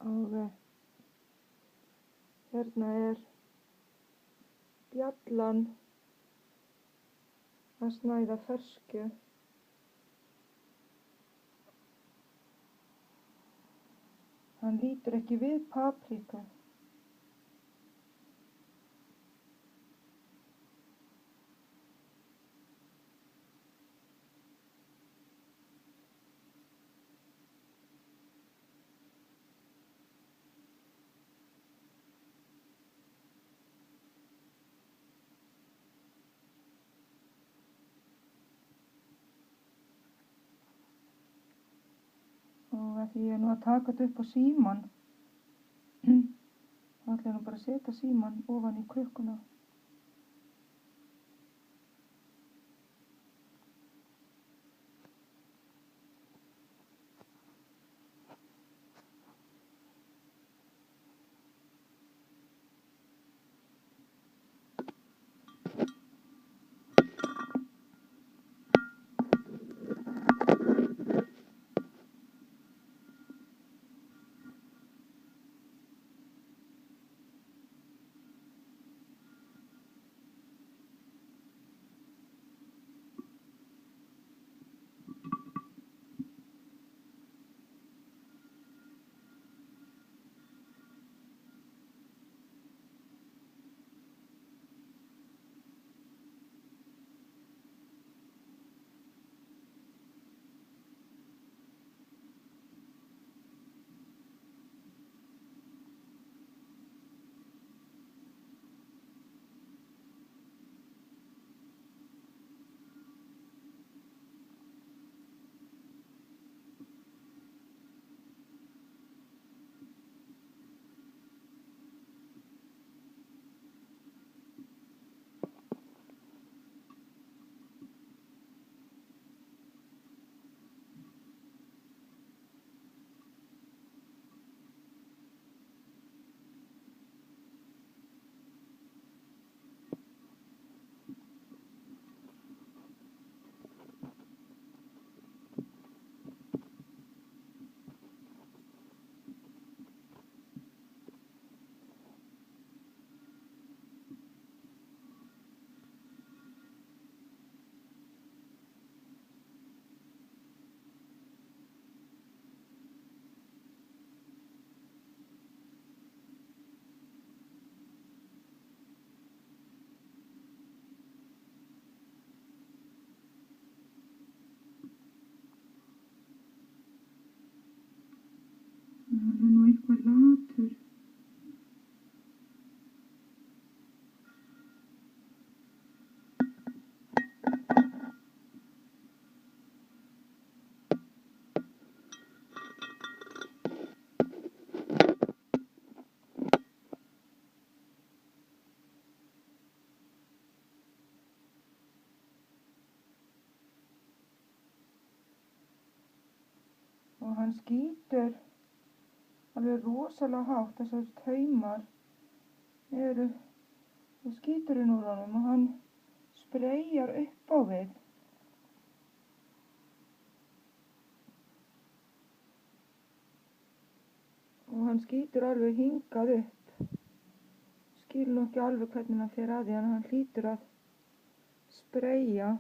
og hérna bjallan að snæða fersku. Hann lítur ekki við papriku. Og að því ég nú að taka þetta upp á símann, þá ætla ég nú bara að setja símann ofan í krukkuna. Hann nú eitthvað latur. Og hann skýtur alveg rosalega hátt, þessar taumar og skíturinn úr honum og hann spreyjar upp á við. Og hann skýtur alveg hingað upp. Skil nú ekki alveg hvernig hann fer að því, en hann hlýtur að spreyja.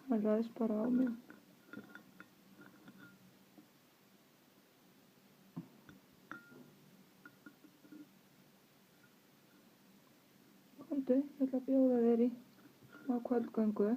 Hann ræðst bara á mig. Komdu, ég ætla að bjóða þér í smá kvöldgöngu.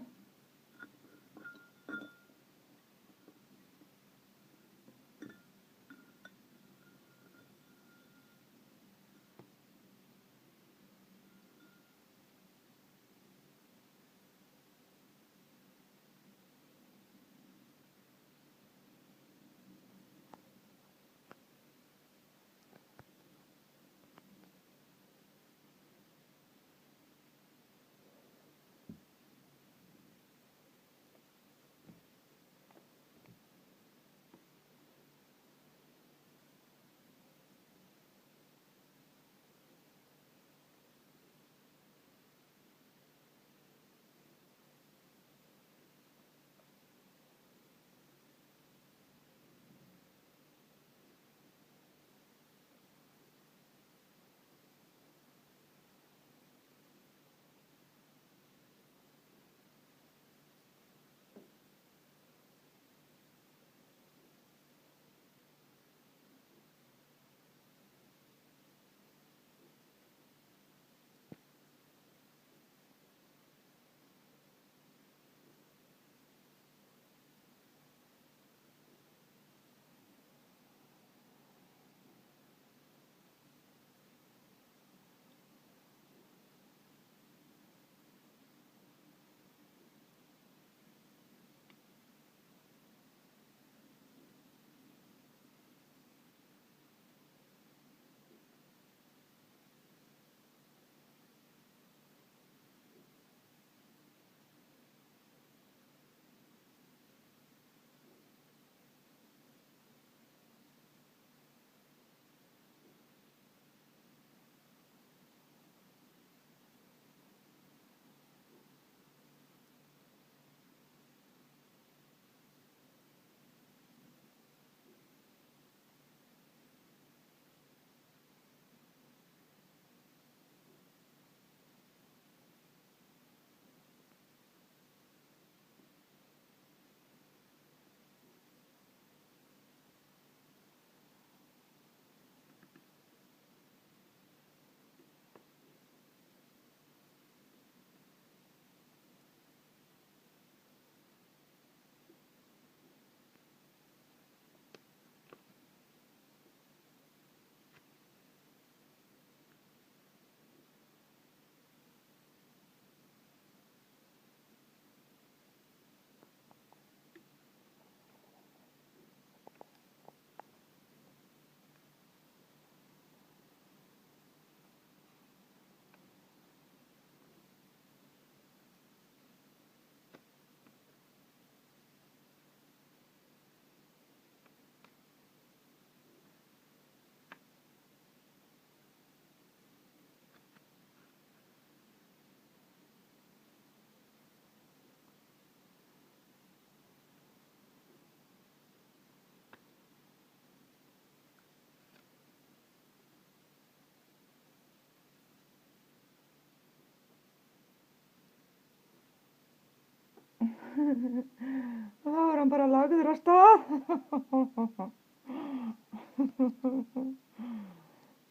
Þá er hann bara lagður af stað.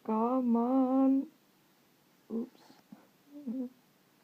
Gaman. Úps.